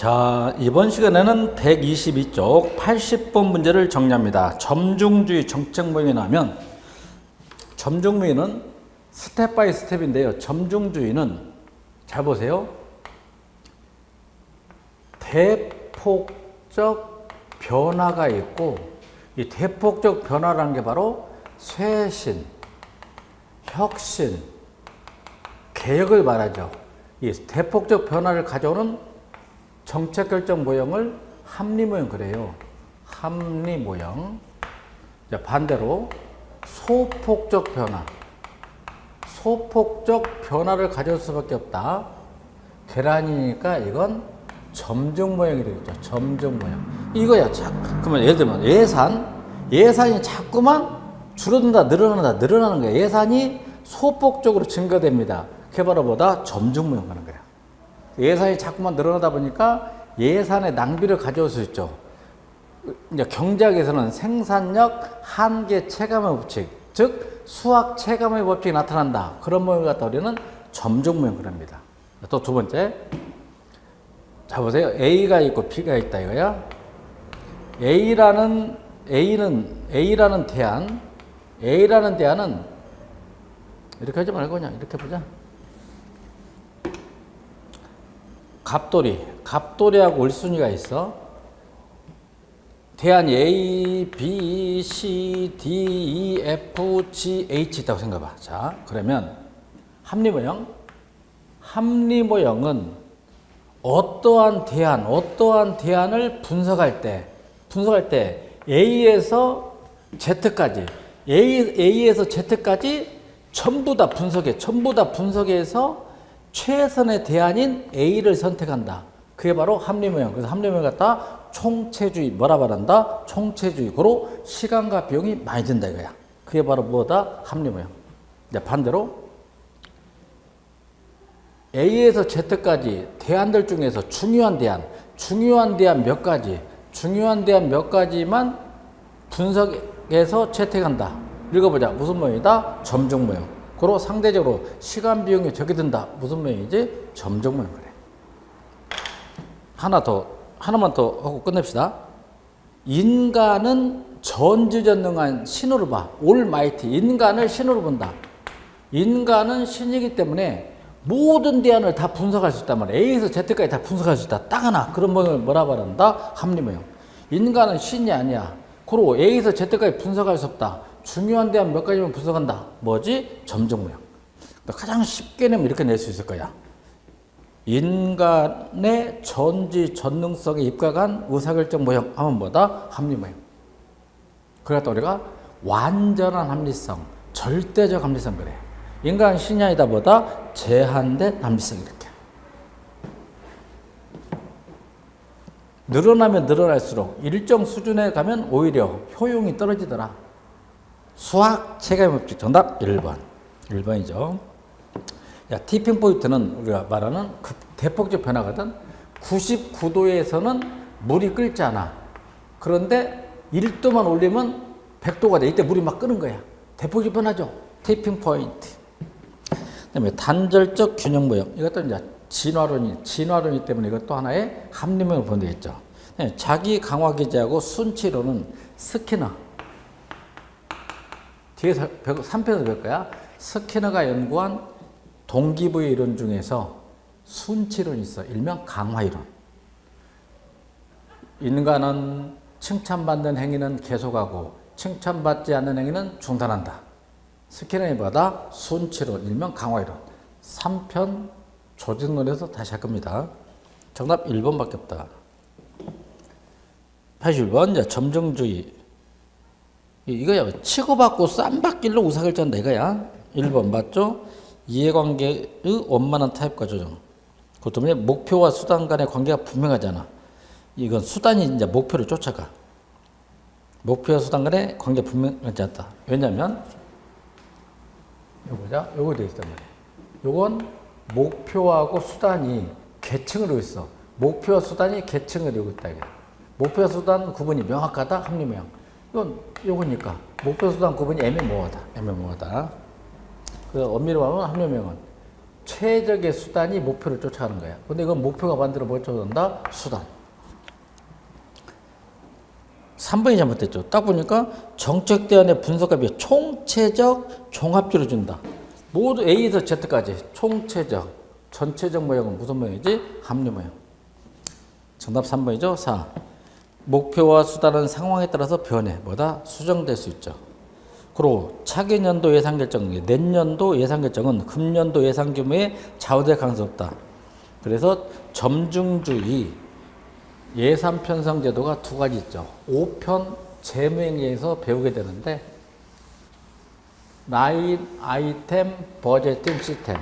자, 이번 시간에는 122쪽 80번 문제를 정리합니다. 점중주의 정책 모형에 나오면 점중주의는 스텝 바이 스텝인데요. 점중주의는 잘 보세요. 대폭적 변화가 있고 이 대폭적 변화라는 게 바로 쇄신, 혁신, 개혁을 말하죠. 이 대폭적 변화를 가져오는 정책 결정 모형을 합리 모형 그래요. 합리 모형. 자, 반대로 소폭적 변화. 소폭적 변화를 가져올 수밖에 없다. 계란이니까 이건 점중 모형이 되겠죠. 점중 모형. 이거야. 그러면 예를 들면 예산이 자꾸만 줄어든다, 늘어나는 거야. 예산이 소폭적으로 증가됩니다. 그게 바로 뭐다? 점중 모형 하는 거야. 예산이 자꾸만 늘어나다 보니까 예산의 낭비를 가져올 수 있죠. 이제 경제학에서는 생산력 한계 체감의 법칙, 즉 수학 체감의 법칙이 나타난다. 그런 모형을 갖다 우리는 점중 모형을 합니다. 또 두 번째, 자 보세요. A가 있고 B가 있다 이거야. A라는 대안, A라는 대안은 이렇게 하지 말고 그냥 이렇게 보자. 갑돌이하고 을순위가 있어. 대안이 A, B, C, D, E, F, G, H 있다고 생각해봐. 자, 그러면 합리모형은 어떠한 대안을 분석할 때 A에서 Z까지, A에서 Z까지 전부 다 분석해서 최선의 대안인 A를 선택한다. 그게 바로 합리모형. 그래서 합리모형 갖다 총체주의, 뭐라 말한다? 총체주의. 고로 시간과 비용이 많이 든다 이거야. 그게 바로 뭐다? 합리모형. 이제 반대로 A에서 Z까지 대안들 중에서 중요한 대안 몇 가지만 분석해서 채택한다. 읽어보자. 무슨 모형이다? 점중 모형. 그로 상대적으로 시간 비용이 적게 든다. 무슨 모형이지? 점중 모형 그래. 하나만 더 하고 끝냅시다. 인간은 전지전능한 신호를 봐. 올마이티. 인간을 신호로 본다. 인간은 신이기 때문에 모든 대안을 다 분석할 수 있단 말이야. A에서 Z까지 다 분석할 수 있다. 딱 하나. 그런 모형을 뭐라 말한다? 합리모형. 인간은 신이 아니야. 그로 A에서 Z까지 분석할 수 없다. 중요한 대안 몇 가지만 분석한다. 뭐지? 점중 모형. 가장 쉽게 내면 이렇게 낼 수 있을 거야. 인간의 전지전능성에 입각한 의사결정 모형 하면 뭐다? 합리 모형. 그러니까 우리가 완전한 합리성, 절대적 합리성 그래. 인간 신이 아니다 보다 제한된 합리성 이렇게. 늘어나면 늘어날수록 일정 수준에 가면 오히려 효용이 떨어지더라. 수학 체감의 법칙 정답 1번. 1번이죠. 야, 티핑 포인트는 우리가 말하는 대폭적 변화거든. 99도에서는 물이 끓지 않아. 그런데 1도만 올리면 100도가 돼. 이때 물이 막 끓는 거야. 대폭적 변화죠. 티핑 포인트. 그다음에 단절적 균형 모형. 이것도 이제 진화론이기 때문에 이것도 하나의 합리모형을 보면 되겠죠. 자기 강화 기제하고 순치론은 스키너. 뒤에서 3편에서 볼 거야. 스키너가 연구한 동기부여 이론 중에서 순치론이 있어. 일명 강화이론. 인간은 칭찬받는 행위는 계속하고 칭찬받지 않는 행위는 중단한다. 스키너에 받아 순치론, 일명 강화이론. 3편 조직론에서 다시 할 겁니다. 정답 1번밖에 없다. 81번 점중주의. 이거야. 치고받고 쌈박길로 의사결정한다 이거야. 1번 맞죠? 이해관계의 원만한 타입과 조정. 그것 때문에 목표와 수단 간의 관계가 분명하잖아. 이건 수단이 이제 목표를 쫓아가. 목표와 수단 간의 관계가 분명하지 않다. 왜냐면 요거 돼 있단 말이야. 요건 목표하고 수단이 계층을 이루고 있어. 목표와 수단이 계층을 이루고 있다 이게. 목표와 수단 구분이 명확하다. 합리모형. 이건 요거니까 목표 수단 구분이 애매모호하다. 그 엄밀히 말하면 합리모형은 최적의 수단이 목표를 쫓아가는 거야. 근데 이건 목표가 반대로 뭘 쫓아간다? 수단. 3번이 잘못됐죠. 딱 보니까 정책 대안의 분석값이 총체적 종합주를 준다. 모두 A에서 Z까지 총체적, 전체적 모형은 무슨 모형이지? 합리 모형. 정답 3번이죠. 4. 목표와 수단은 상황에 따라서 변해. 뭐다? 수정될 수 있죠. 그리고 차기 연도 예산 결정, 내년도 예산 결정은 금년도 예산 규모에 좌우될 가능성이 없다. 그래서 점중주의 예산 편성 제도가 두 가지 있죠. 5편 재무행위에서 배우게 되는데 라인 아이템 버제팅 시스템,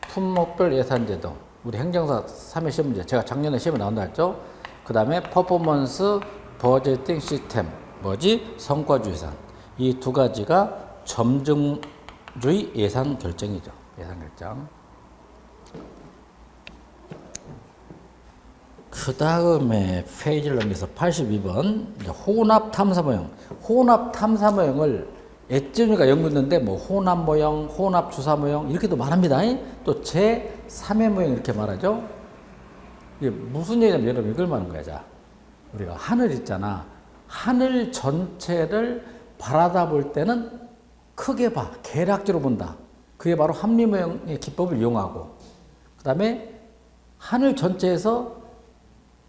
품목별 예산 제도, 우리 행정사 3회 시험 문제, 제가 작년에 시험에 나온다 했죠. 그 다음에 퍼포먼스 버제팅 시스템, 뭐지? 성과주 예산. 이 두 가지가 점중주의 예산 결정이죠. 예산 결정. 그 다음에 페이지를 넘겨서 82번 혼합 탐사 모형. 혼합 탐사 모형을 엣지우니까 연구했는데 뭐 혼합 모형, 혼합 주사 모형 이렇게도 말합니다. 또 제3의 모형 이렇게 말하죠. 이게 무슨 얘기냐면 여러분 이걸 말하는 거야. 자, 우리가 하늘 있잖아. 하늘 전체를 바라다 볼 때는 크게 봐. 계략적으로 본다. 그게 바로 합리 모형의 기법을 이용하고 그 다음에 하늘 전체에서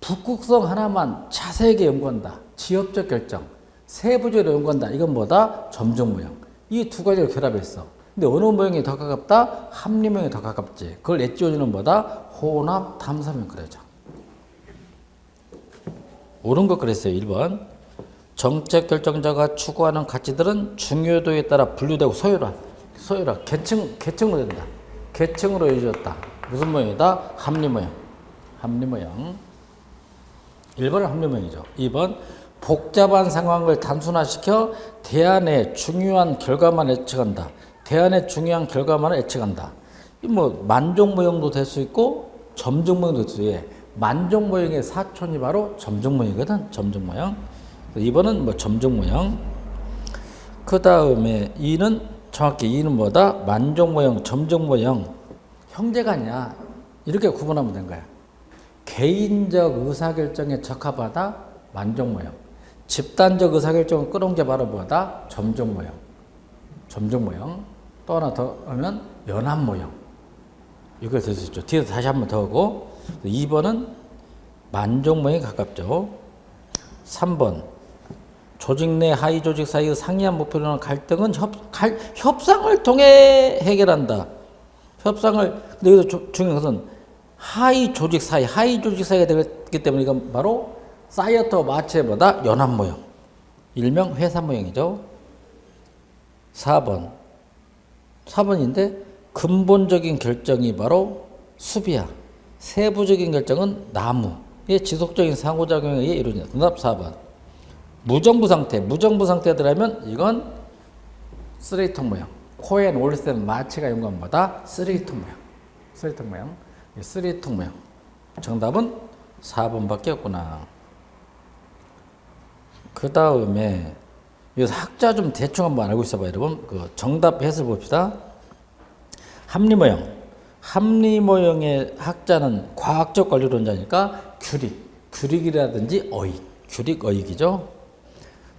북극성 하나만 자세하게 연구한다. 지역적 결정, 세부적으로 연구한다. 이건 뭐다? 점중 모형. 이 두 가지를 결합했어. 근데 어느 모형이 더 가깝다? 합리 모형이 더 가깝지. 그걸 엣지오지는 뭐다? 혼합 탐사 모형 그러죠. 옳은 거 그랬어요. 1번. 정책 결정자가 추구하는 가치들은 중요도에 따라 분류되고 소유라. 계층으로 된다. 계층으로 이루어졌다. 무슨 모형이다? 합리 모형. 합리 모형. 1번은 합리 모형이죠. 2번. 복잡한 상황을 단순화시켜 대안의 중요한 결과만 예측한다. 대안의 중요한 결과만을 예측한다. 뭐 만족 모형도 될 수 있고 점중 모형도 될 수 있어요. 만족 모형의 사촌이 바로 점중 모형이거든. 점중 모형. 2번은 뭐 점중 모형. 그 다음에 2는 정확히 2는 뭐다? 만족 모형, 점중 모형. 형제가 아니야. 이렇게 구분하면 된 거야. 개인적 의사결정에 적합하다? 만족 모형. 집단적 의사결정을 끌어온 게 바로 뭐다? 점중 모형. 점중 모형. 또 하나 더 하면 연합 모형. 이걸 될 수 있죠. 뒤에서 다시 한 번 더 하고 2번은 만족 모형에 가깝죠. 3번. 조직 내 하위 조직 사이의 상이한 목표로는 갈등은 협상을 통해 해결한다. 협상을, 근데 여기서 중요한 것은 하위 조직 사이가 되기 때문에 이건 바로 사이어터 마체보다 연합 모형. 일명 회사 모형이죠. 4번인데 근본적인 결정이 바로 숲이야. 세부적인 결정은 나무의 지속적인 상호작용에 의해 이루어진다. 정답 4번. 무정부 상태들하면 이건 쓰레기통 모형. 코엔 올센 마치가 연구한 뭐다? 쓰레기통 모형. 쓰레기통 모형. 정답은 4번밖에 없구나. 그 다음에 여기서 학자 좀 대충 한번 알고 있어봐 여러분. 그 정답 해설 봅시다. 합리 모형의 학자는 과학적 권리론자니까 규릭이라든지 어익이죠.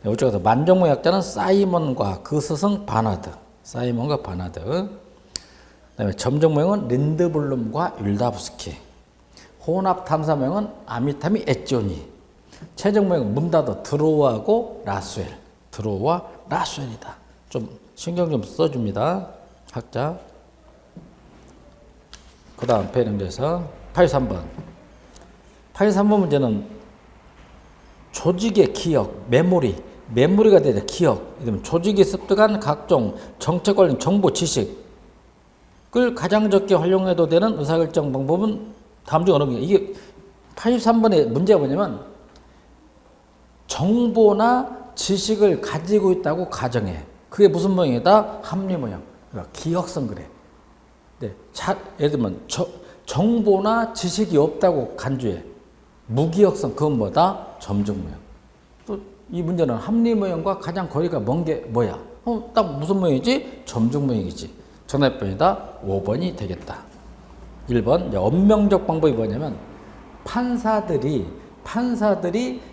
이쪽에서 만족모형 학자는 사이먼과 그 스승 바나드. 그다음에 점정모형은 린드블룸과 율다브스키. 혼합 탐사모형은 아미타미 엣지오니. 최종모형은 문다더 드로우하고 라스웰이다. 좀 신경 좀 써줍니다. 학자. 그 다음 페이지 넘겨서 83번. 83번 문제는 조직의 기억, 메모리가 되는 기억. 조직이 습득한 각종 정책 관련 정보, 지식을 가장 적게 활용해도 되는 의사결정 방법은 다음 중 어느 게? 이게 83번의 문제가 뭐냐면 정보나 지식을 가지고 있다고 가정해. 그게 무슨 모형이다? 합리 모형. 그러니까 기억성 그래. 네, 예를 들면 정보나 지식이 없다고 간주해. 무기억성, 그건 뭐다? 점중 모형. 또 이 문제는 합리 모형과 가장 거리가 먼 게 뭐야? 딱 무슨 모형이지? 점중 모형이지. 정답 몇 번이다? 5번이 되겠다. 1번 이제 언명적 방법이 뭐냐면 판사들이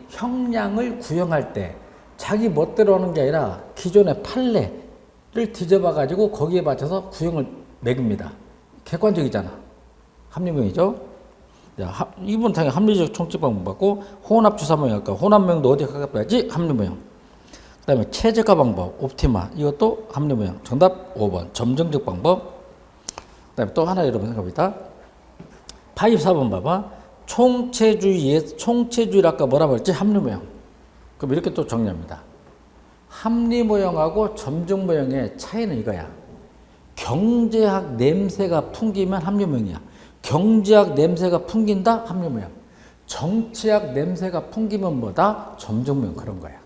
형량을 구형할 때 자기 멋대로 하는 게 아니라 기존의 판례를 뒤져봐 가지고 거기에 맞춰서 구형을 매깁니다. 객관적이잖아. 합리명이죠. 2번 당연히 합리적 총칙 방법 받고 혼합주사모형 할까? 혼합모형도 어디에 가깝다지? 합리모형. 그 다음에 최적화 방법, 옵티마. 이것도 합리모형. 정답 5번. 점정적 방법. 그 다음에 또 하나 여러분 생각합니다. 84번 봐봐. 총체주의를 아까 뭐라고 했지? 합리모형. 그럼 이렇게 또 정리합니다. 합리모형하고 점정모형의 차이는 이거야. 경제학 냄새가 풍기면 합리모형이야. 경제학 냄새가 풍긴다? 합리모형. 정치학 냄새가 풍기면 뭐다? 점정모형. 그런 거야.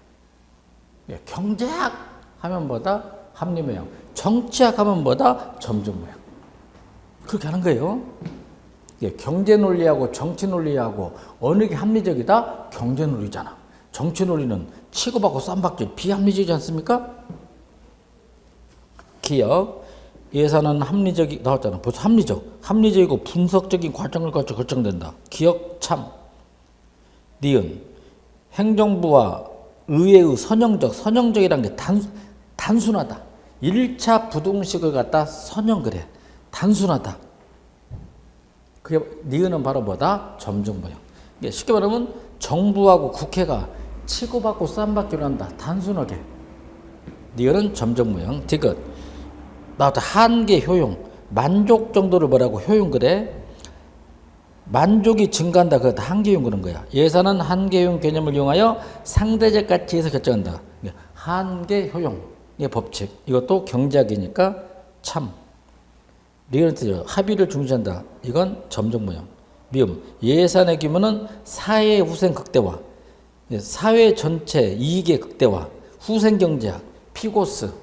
경제학 하면 뭐다? 합리모형. 정치학 하면 뭐다? 점정모형. 그렇게 하는 거예요. 경제 논리하고 정치 논리하고 어느 게 합리적이다? 경제 논리잖아. 정치 논리는 치고받고 쌈박질 비합리적이지 않습니까? 기억. 예산은 합리적이 나왔잖아. 벌써 합리적이고 분석적인 과정을 거쳐 결정된다. 기억 참. 니은. 행정부와 의회의 선형적이라는 게 단순하다. 1차 부동식을 갖다 선형그래. 단순하다. 그게 니은은 바로 뭐다? 점정모형. 쉽게 말하면 정부하고 국회가 치고받고 쌈박질을 한다. 단순하게. 니은은 점정모형. 디귿. 나왔다. 한계 효용. 만족 정도를 뭐라고? 효용 그래. 만족이 증가한다. 그것도 한계효용 그런 거야. 예산은 한계효용 개념을 이용하여 상대적 가치에서 결정한다. 한계효용의 법칙. 이것도 경제학이니까 참. 리얼티죠. 합의를 중시한다. 이건 점정모형. 미음. 예산의 규모는 사회 후생 극대화. 사회 전체 이익의 극대화. 후생경제학. 피고스. 그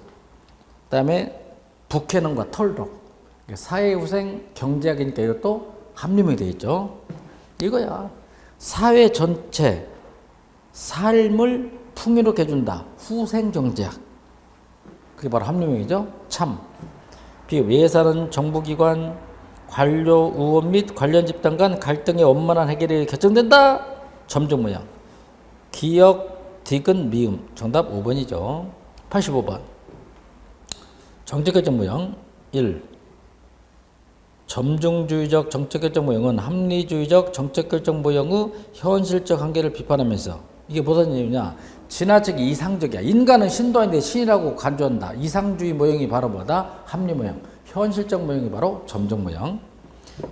다음에 북해능과 털록. 사회 후생 경제학이니까 이것도 합리모형이 되겠죠. 이거야. 사회 전체 삶을 풍요롭게 해준다. 후생경제학. 그게 바로 합리모형이죠. 참. 예산은 정부기관, 관료, 의원 및 관련 집단 간 갈등의 원만한 해결이 결정된다. 점정모형. 기역, 디귿, 미음. 정답 5번이죠. 85번. 정책결정모형 1. 점중주의적 정책결정모형은 합리주의적 정책결정모형의 현실적 한계를 비판하면서 이게 무슨 얘기냐? 지나치게 이상적이야. 인간은 신도 아닌데 신이라고 간주한다. 이상주의 모형이 바로 뭐다? 합리모형. 현실적 모형이 바로 점정모형.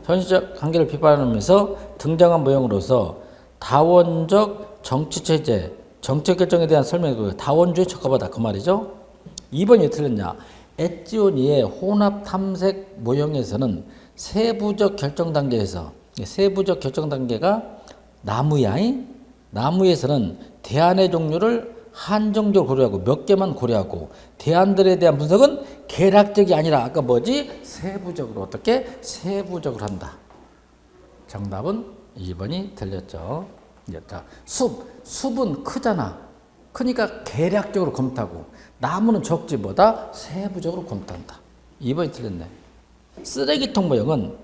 현실적 한계를 비판하면서 등장한 모형으로서 다원적 정치체제, 정책결정에 대한 설명이 다원주의 적합하다. 그 말이죠. 2번이 왜 틀렸냐? 엣지오니의 혼합 탐색 모형에서는 세부적 결정 단계에서 세부적 결정 단계가 나무야. 나무에서는 대안의 종류를 한정적으로 고려하고 몇 개만 고려하고 대안들에 대한 분석은 계략적이 아니라 아까 뭐지? 세부적으로. 어떻게? 세부적으로 한다. 정답은 2번이 틀렸죠. 자, 숲은 크잖아. 크니까 계략적으로 검토하고 나무는 적지 뭐다? 세부적으로 검토한다. 2번이 틀렸네. 쓰레기통 모형은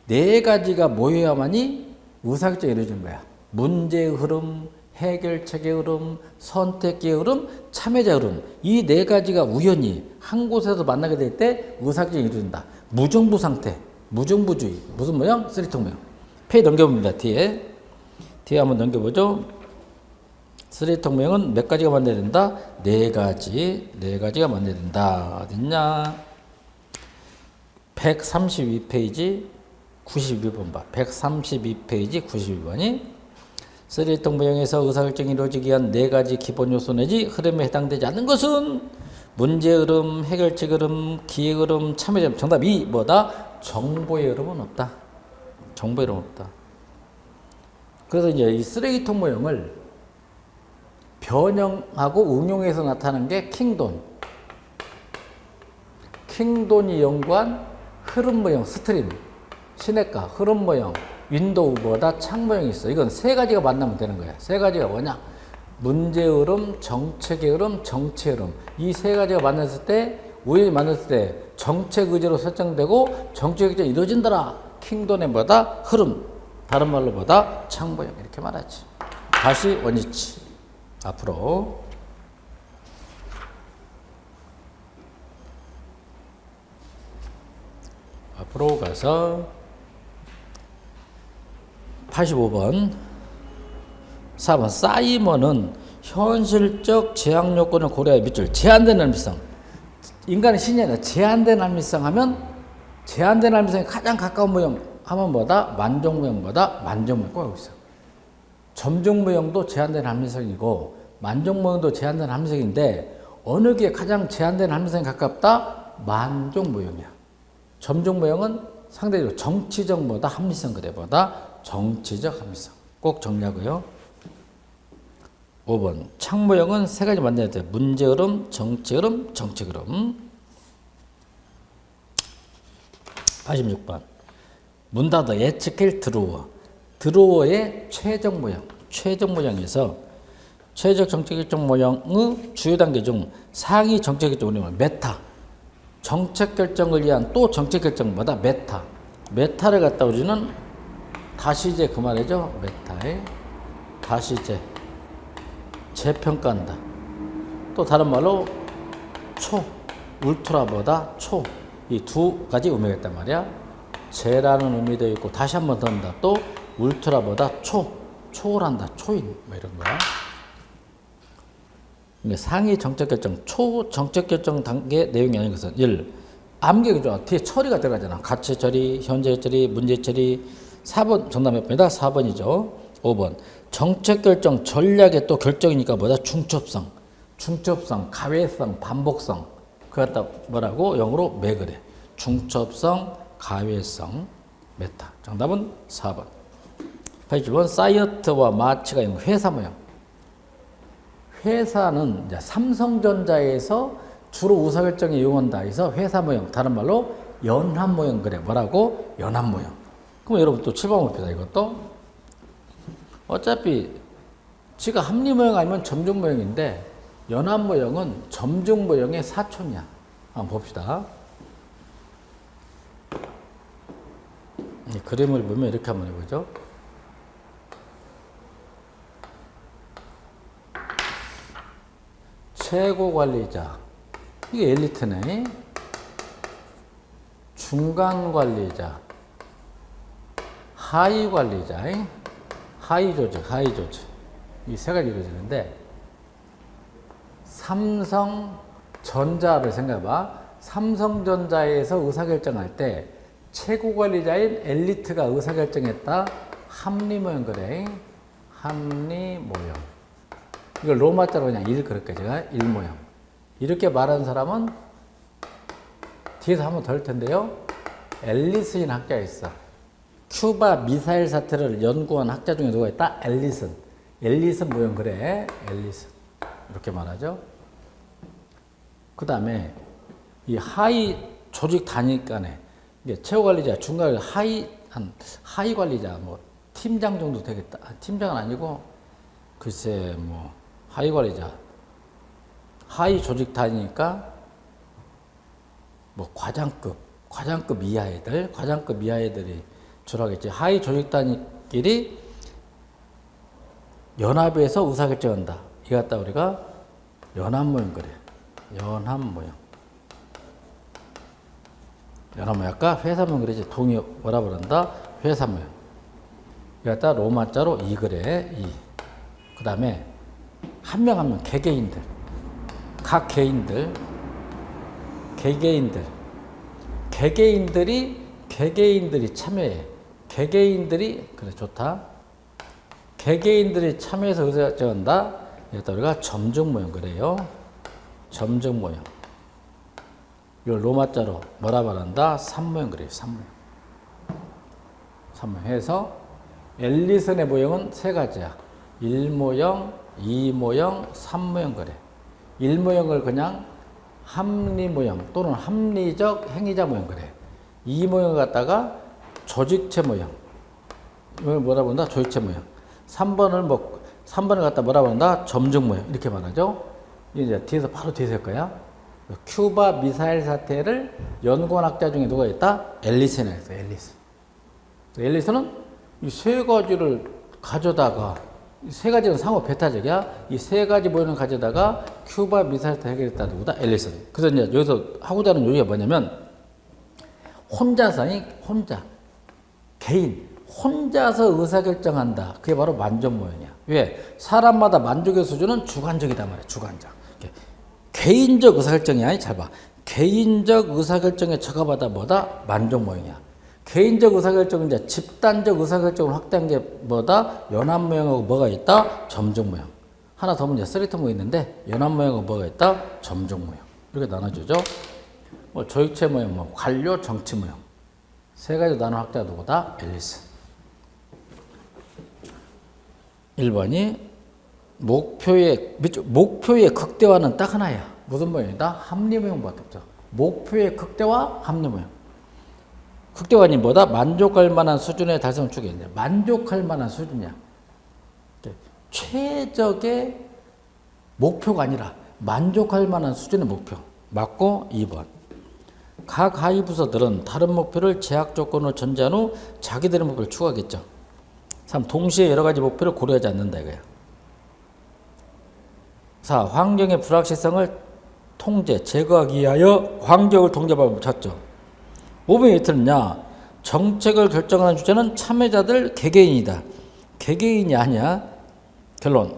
4가지가 모여야만이 의사결정이 이루어지는 거야. 문제의 흐름, 해결책의 흐름, 선택의 흐름, 참여자의 흐름. 이 4가지가 우연히 한 곳에서 만나게 될 때 의사결정이 이루어진다. 무정부 상태, 무정부주의. 무슨 모형? 쓰레기통 모형. 페이지 넘겨봅니다. 뒤에 한번 넘겨보죠. 쓰레기통 모형은 몇 가지가 만나야 된다? 4가지가 만나야 된다. 어딨냐? 132페이지 92번 봐. 132페이지 92번이 쓰레기통 모형에서 의사결정이 이루어지기 위한 4가지 기본 요소 내지 흐름에 해당되지 않는 것은 문제 흐름, 해결책 흐름, 기획 흐름, 참여자 흐름. 정답 2. 뭐다? 정보의 흐름은 없다. 정보의 흐름은 없다. 그래서 이제 이 쓰레기통 모형을 변형하고 응용해서 나타나는 게 킹돈. 킹돈이 연구한 흐름 모형, 스트림, 시내가, 흐름 모형, 윈도우 뭐다? 창 모형이 있어. 이건 3가지가 만나면 되는 거야. 3가지가 뭐냐? 문제 흐름, 정책의 흐름, 정치의 흐름. 이 3가지가 만났을 때 우연히 만났을 때 정책 의제로 설정되고 정책 의제가 이루어진다라. 킹돈의 뭐다? 흐름. 다른 말로 뭐다? 창모형. 이렇게 말하지. 다시 원위치. 앞으로. 앞으로 가서 85번 4번 사이먼은 현실적 제약 요건을 고려해 밑줄 제한된 합리성. 인간의 신이 아니라 제한된 합리성 하면 제한된 합리성에 가장 가까운 모형 하면 뭐다? 만족 모형보다 만족 모형 꼭 알고 있어. 점종 모형도 제한된 합리성이고 만족 모형도 제한된 합리성인데 어느 게 가장 제한된 합리성에 가깝다? 만족 모형이야. 점종 모형은 상대적으로 정치적 뭐다? 합리성 그래보다 정치적 합리성. 꼭 정리하고요. 5번 창모형은 세 가지 만들어야 돼. 문제 흐름, 정치 흐름, 정책 흐름. 86번 문 닫아 예측일 드로워. 드로워의 최적 모형. 최적 모형에서 최적 정책 결정 모형의 주요 단계 중 상위 정책 결정 모형은 메타. 정책 결정을 위한 또 정책 결정보다 메타. 메타를 갖다 우리는 다시 이제 그 말이죠. 메타에 다시 이제 재평가한다. 또 다른 말로 초, 울트라보다 초. 이 두 가지 의미가 있단 말이야. 재라는 의미도 있고 다시 한 번 더 한다. 또 울트라보다 초, 초월한다. 초인 뭐 이런 거야. 상위 정책 결정, 초 정책 결정 단계 내용이 아닌 것은 1. 암기가 좋아. 뒤에 처리가 들어가잖아. 가치 처리, 현재 처리, 문제 처리. 4번 정답 몇 번이다? 4번이죠. 5번 정책 결정 전략의 또 결정이니까 뭐다? 중첩성, 중첩성, 가외성, 반복성. 그 갖다 뭐라고? 영어로 매그래. 중첩성, 가외성, 메타. 정답은 4번. 80번 사이어트와 마치가 있는 회사 모형. 회사는 이제 삼성전자에서 주로 의사결정에 이용한다 해서 회사 모형. 다른 말로 연합 모형 그래. 뭐라고? 연합 모형. 그럼 여러분 또 7번 봅시다. 이것도 어차피 지가 합리 모형 아니면 점중 모형인데 연합 모형은 점중 모형의 사촌이야. 한번 봅시다. 이 그림을 보면 이렇게 한번 해보죠. 최고 관리자. 이게 엘리트네. 중간 관리자. 하위 관리자. 하위 조직, 하위 조직. 이 세 가지 이루어지는데 삼성전자를 생각해봐. 삼성전자에서 의사결정할 때 최고 관리자인 엘리트가 의사결정했다. 합리 모형 그래. 합리 모형. 이걸 로마자로 그냥 1 그럴게 제가 1 모형. 이렇게 말하는 사람은 뒤에서 한번 더 할 텐데요. 앨리슨이라는 학자가 있어. 큐바 미사일 사태를 연구한 학자 중에 누가 있다? 앨리슨. 앨리슨 모형 그래. 앨리슨. 이렇게 말하죠. 그 다음에 이 하위 조직 단위 간에 최고 관리자, 중간 관리자, 하위 관리자, 뭐 팀장 정도 되겠다. 팀장은 아니고 글쎄 뭐 하위 관리자, 하위 조직 단위니까 뭐 과장급 이하 애들이 주로 하겠지. 하위 조직 단위끼리 연합에서 의사결정한다. 이거 갖다 우리가 연합 모형 그래. 연합 모형. 연합 모형 아까 회사 모형 그러지. 동의 뭐라 그런다? 회사 모형. 이거 갖다 로마자로 2 그래. 2. 그 다음에 한 명 한 명 개개인들. 각 개개인들이 참여해. 개개인들이 그래 좋다. 개개인들이 참여해서 의사결정한다. 이것도 우리가 점중 모형 그래요. 점중 모형. 이걸 로마자로 뭐라 말한다? 3모형 그래요. 3모형. 3모형 해서 앨리슨의 모형은 세 가지야. 1모형, 2모형, 3모형 그래. 1모형을 그냥 합리 모형 또는 합리적 행위자 모형 그래. 2모형을 갖다가 조직체 모형. 이걸 뭐라 본다? 조직체 모형. 3번을 갖다 뭐라 본다? 점중 모형. 이렇게 말하죠. 이제 뒤에서 바로 뒤에서 할 거야. 큐바 미사일 사태를 연구한 학자 중에 누가 있다? 앨리슨이 있어요. 앨리슨은 이 세 가지를 가져다가 이 세 가지는 상호 배타적이야. 이 세 가지 모양을 가져다가 큐바 미사일 사태 해결했다. 누구다? 앨리슨. 그래서 이제 여기서 하고자 하는 요지가 뭐냐면 혼자 개인 혼자서 의사결정한다. 그게 바로 만족모형이야. 왜? 사람마다 만족의 수준은 주관적이단 말이야. 주관적. 개인적 의사결정이 아니 잘 봐. 개인적 의사결정에 처가받아 뭐다? 만족모형이야. 개인적 의사결정은 이제 집단적 의사결정을 확대한 게 뭐다? 연합모형하고 뭐가 있다? 점적모형. 하나 더 문제 쓰리터모 있는데 연합모형하고 뭐가 있다? 점적모형. 이렇게 나눠주죠. 뭐 조직체 모형, 뭐 관료 정치 모형. 세 가지 나눠 확대가 누구다? 앨리슨. 1번이 목표의 극대화는 딱 하나야. 무슨 모형이다? 합리모형밖에 없죠. 목표의 극대화, 합리모형. 극대화니 뭐다? 만족할 만한 수준의 달성 추구인데 만족할 만한 수준이야. 최적의 목표가 아니라 만족할 만한 수준의 목표. 맞고 2번. 각 하위 부서들은 다른 목표를 제약 조건으로 전제한 후 자기들의 목표를 추구하겠죠. 3. 동시에 여러 가지 목표를 고려하지 않는다 이거야. 4. 환경의 불확실성을 통제, 제거하기 위하여 환경을 통제법을 찾죠. 5번이 왜 틀렸냐? 정책을 결정하는 주체는 참여자들 개개인이다. 개개인이 아니야. 결론.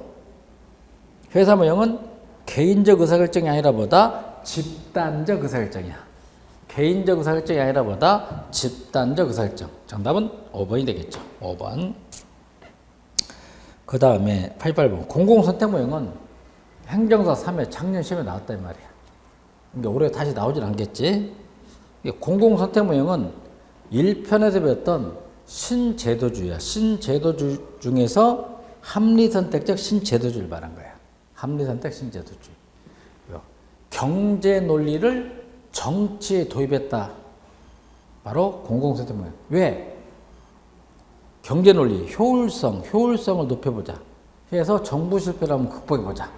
회사 모형은 개인적 의사결정이 아니라 보다 집단적 의사결정이야. 개인적 의사결정이 아니라 보다 집단적 의사결정. 정답은 5번이 되겠죠. 5번. 그 다음에 88번. 공공선택 모형은 행정사 3회 작년 시험에 나왔단 말이야. 그러니까 올해 다시 나오진 않겠지. 공공선택 모형은 1편에서 배웠던 신제도주의야. 신제도주의 중에서 합리선택적 신제도주의를 말한 거야. 합리선택 신제도주의. 경제 논리를 정치에 도입했다. 바로 공공선택 모형. 왜? 경제 논리, 효율성을 높여보자. 해서 정부 실패를 한번 극복해보자.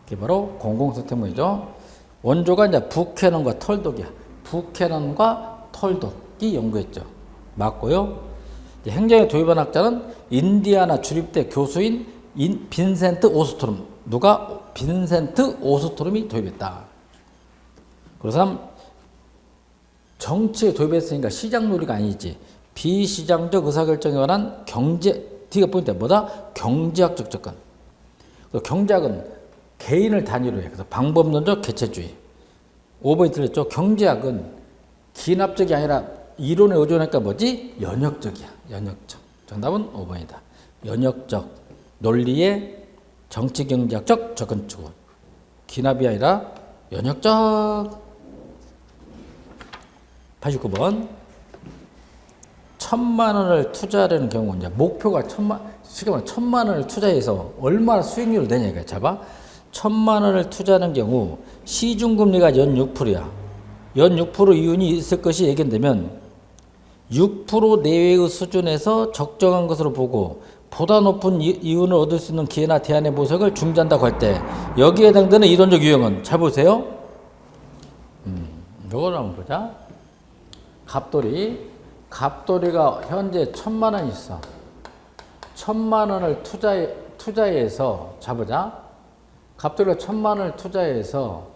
그게 바로 공공선택 모형이죠. 원조가 이제 부캐넌과 털독이야. 부캐넌과 털독이 연구했죠. 맞고요. 행정에 도입한 학자는 인디아나 주립대 교수인 빈센트 오스트롬. 누가? 빈센트 오스트롬이 도입했다. 그래서 정치에 도입했으니까 시장 논리가 아니지. 비시장적 의사결정에 관한 뒤가 포인트야. 뭐다? 경제학적 접근. 경제학은 개인을 단위로 해. 그래서 방법론적 개체주의. 5번이 틀렸죠. 경제학은 기납적이 아니라 이론에 의존하니까 뭐지? 연역적이야. 연역적. 정답은 5번이다. 연역적. 논리의 정치경제학적 접근 추구. 기납이 아니라 연역적. 89번. 1,000만 원을 투자하려는 경우, 이제 목표가 1,000만 원을 투자해서 얼마나 수익률을 내냐, 이거 잡아. 1,000만 원을 투자하는 경우 시중금리가 연 6%야. 연 6% 이윤이 있을 것이 예견되면 6% 내외의 수준에서 적정한 것으로 보고 보다 높은 이윤을 얻을 수 있는 기회나 대안의 모색을 중지한다고 할 때 여기에 해당되는 이론적 유형은 잘 보세요. 이걸 한번 보자. 갑돌이가 현재 1,000만 원 있어. 1,000만 원을 투자해서 자보자. 갑돌이가 1,000만 원을 투자해서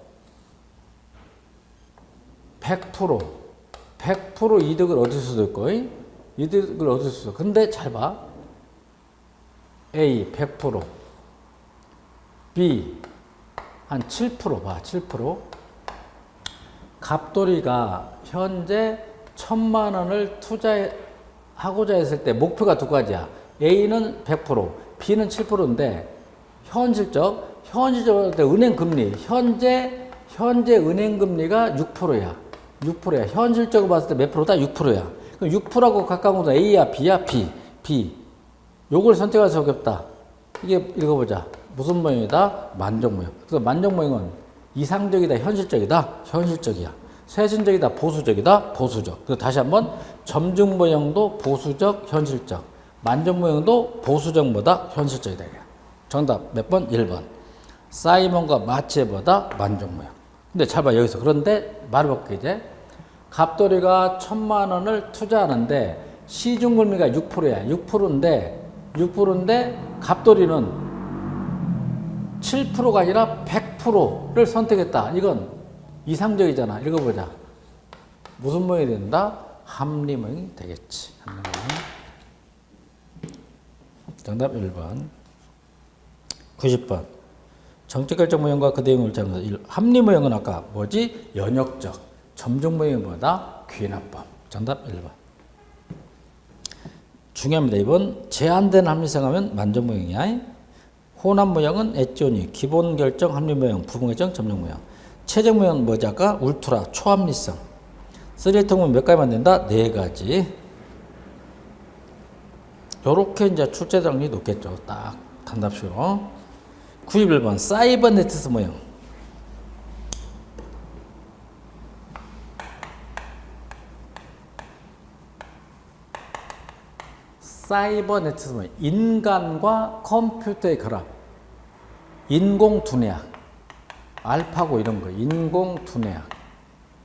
100% 이득을 얻을 수도 있고, 이득을 얻을 수 있어. 근데 잘 봐. A 100%, B 한 7% 봐. 7%. 갑돌이가 현재 1,000만 원을 투자하고자 했을 때 목표가 두 가지야. A는 100%, B는 7%인데 현실적으로 은행 금리, 현재 은행 금리가 6%야. 6%야. 현실적으로 봤을 때 몇 프로다? 6%야. 그럼 6%하고 가까운 것은 A야, B야? B. 요걸 선택할 수 없겠다. 이게 읽어보자. 무슨 모형이다? 만족모형. 그래서 만족모형은 이상적이다, 현실적이야. 세신적이다, 보수적. 그래서 다시 한번 점증모형도 보수적, 현실적. 만족모형도 보수적보다 현실적이다. 정답 몇 번? 1번. 사이먼과 마치에보다 만족모형. 근데 잘 봐, 여기서. 그런데 말해볼게, 이제. 갑돌이가 1,000만 원을 투자하는데 시중금리가 6%야. 6%인데 갑돌이는 7%가 아니라 100%를 선택했다. 이건 이상적이잖아. 읽어보자. 무슨 모양이 된다? 합리 모양이 되겠지. 합리 모양. 정답 1번. 90번. 정책 결정 모형과 그 내용을 잘못해서 합리 모형은 아까 뭐지? 연역적. 점종 모형이 뭐다? 귀납법. 정답 1번. 중요합니다. 2번. 제한된 합리성 하면 만족 모형이야. 혼합 모형은 엣존이, 기본 결정 합리 모형, 부분 결정 점종 모형. 최적 모형은 뭐지? 아까 울트라, 초합리성. 3 통은 몇 가지만 된다? 4가지. 요렇게 이제 출제당률이 높겠죠. 딱 단답식으로. 91번. 사이버네티스 모형. 사이버네티스 모형. 인간과 컴퓨터의 결합. 인공두뇌학. 알파고 이런 거. 인공두뇌학.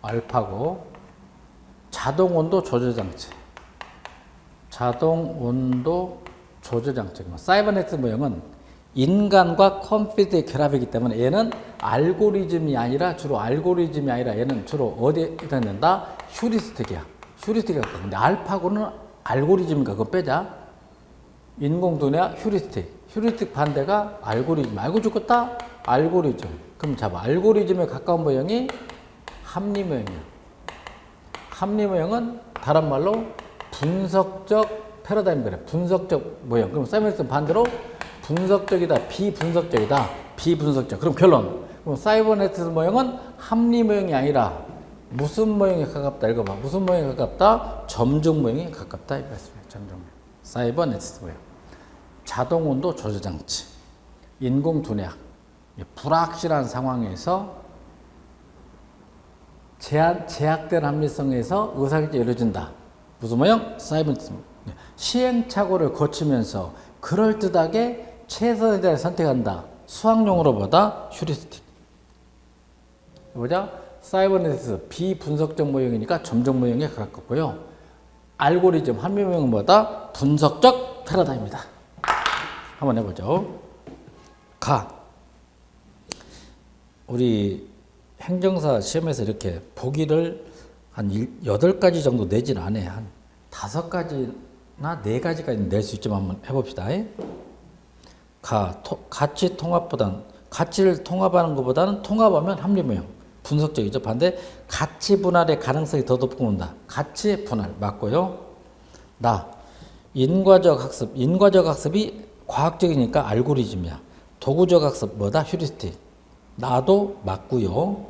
알파고. 자동온도 조절장치. 자동온도 조절장치. 사이버네티스 모형은 인간과 컴퓨터의 결합이기 때문에 얘는 알고리즘이 아니라 얘는 주로 어디에 있는다? 휴리스틱이야. 휴리스틱이야. 근데 알파고는 알고리즘이니까 그거 빼자. 인공두뇌와 휴리스틱. 휴리스틱 반대가 알고리즘. 알고 죽겠다? 알고리즘. 그럼 잡아. 알고리즘에 가까운 모형이 합리 모형이야. 합리 모형은 다른 말로 분석적 패러다임 그래. 분석적 모형. 그럼 사이버네티스 반대로 분석적이다, 비분석적이다, 비분석적. 그럼 결론. 그럼 사이버네티스 모형은 합리 모형이 아니라 무슨 모형에 가깝다? 읽어봐. 무슨 모형에 가깝다? 점중 모형에 가깝다. 이 말씀이에요. 점중 모형. 사이버네티스 모형. 자동온도 조절장치. 인공두뇌학. 불확실한 상황에서 제약된 합리성에서 의사결정이 이루어진다. 무슨 모형? 사이버네티스 모형. 시행착오를 거치면서 그럴듯하게 최선의 대안을 선택한다. 수학용어로 보다 휴리스틱. 보자. 사이버네티스 비분석적 모형이니까 점종 모형에 가깝고요. 알고리즘 합리 모형은 뭐다? 분석적 패러다임이다. 한번 해보죠. 가. 우리 행정사 시험에서 이렇게 보기를 한 8가지 정도 내진 않아. 한 5가지나 4가지까지 낼 수 있지만 한번 해봅시다. 가치 통합보다는, 가치를 통합하는 것보다는 통합하면 합리 모형. 분석적이죠. 반대 가치 분할의 가능성이 더 높고 온다. 가치 분할 맞고요. 인과적 학습. 인과적 학습이 과학적이니까 알고리즘이야. 도구적 학습 뭐다? 휴리스틱. 나도 맞고요.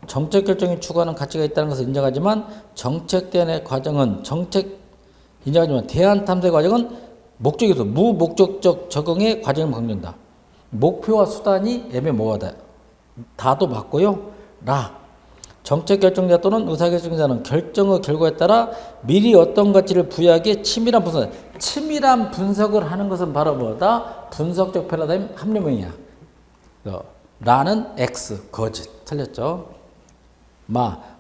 정책 결정이 추구하는 가치가 있다는 것을 인정하지만 정책 대안의 과정은 인정하지만 대안 탐색 과정은 목적에서 무목적적 적응의 과정을 강조한다. 목표와 수단이 애매모호하다. 다도 맞고요. 정책 결정자 또는 의사결정자는 결정의 결과에 따라 미리 어떤 가치를 부여하기에 치밀한 분석을 하는 것은 바로 뭐다? 분석적 패러다임 합리모형이야. 라는 X, 거짓. 틀렸죠?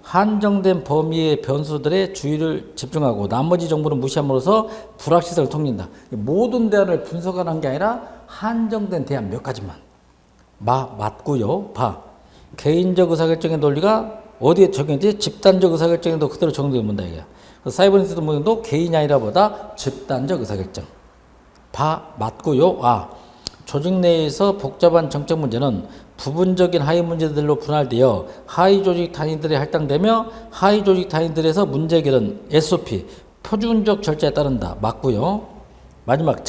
한정된 범위의 변수들의 주의를 집중하고 나머지 정보를 무시함으로써 불확실성을 통진다. 모든 대안을 분석하는 게 아니라 한정된 대안 몇 가지만. 맞고요. 개인적 의사결정의 논리가 어디에 적용되지? 집단적 의사결정에도 그대로 적용된다. 이게. 사이버네티스 모형도 개인이 아니라 보다 집단적 의사결정. 맞고요. 조직 내에서 복잡한 정책 문제는 부분적인 하위 문제들로 분할되어 하위 조직 단위들에 할당되며 하위 조직 단위들에서 문제 해결은 SOP, 표준적 절차에 따른다. 맞고요. 마지막.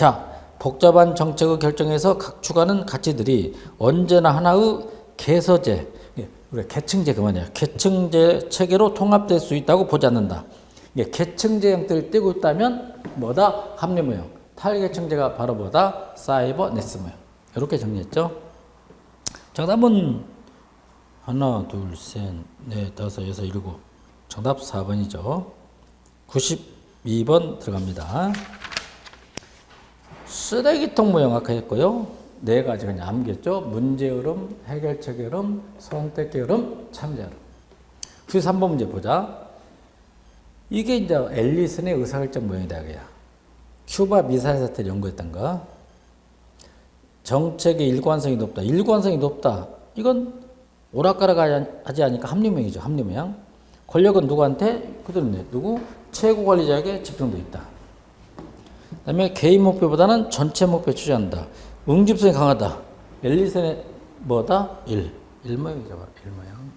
복잡한 정책의 결정에서 각축하는 가치들이 언제나 하나의 계서제, 우리 계층제 그만이야. 계층제 체계로 통합될 수 있다고 보지 않는다. 계층제 형태를 띠고 있다면 뭐다? 합리 모형. 탈계층제가 바로 뭐다? 사이버네티스 모형. 이렇게 정리했죠. 정답은 하나, 둘, 셋, 넷, 다섯, 여섯, 일곱. 정답 4번이죠. 92번 들어갑니다. 쓰레기통 모형 아까 했고요. 네 가지 그냥 암기했죠. 문제 흐름, 해결책 흐름, 선택의 흐름, 참여 흐름. 93번 문제 보자. 이게 이제 앨리슨의 의사결정 모형이다. 그야. 큐바 미사일 사태를 연구했던 거. 정책의 일관성이 높다. 일관성이 높다. 이건 오락가락하지 않으니까 합리모형이죠. 합리모형. 권력은 누구한테? 그대로 누구? 최고 관리자에게 집중돼 있다. 그 다음에 개인 목표보다는 전체 목표에 취재한다. 응집성이 강하다. 앨리슨의 뭐다? 일모형이죠. 일모형.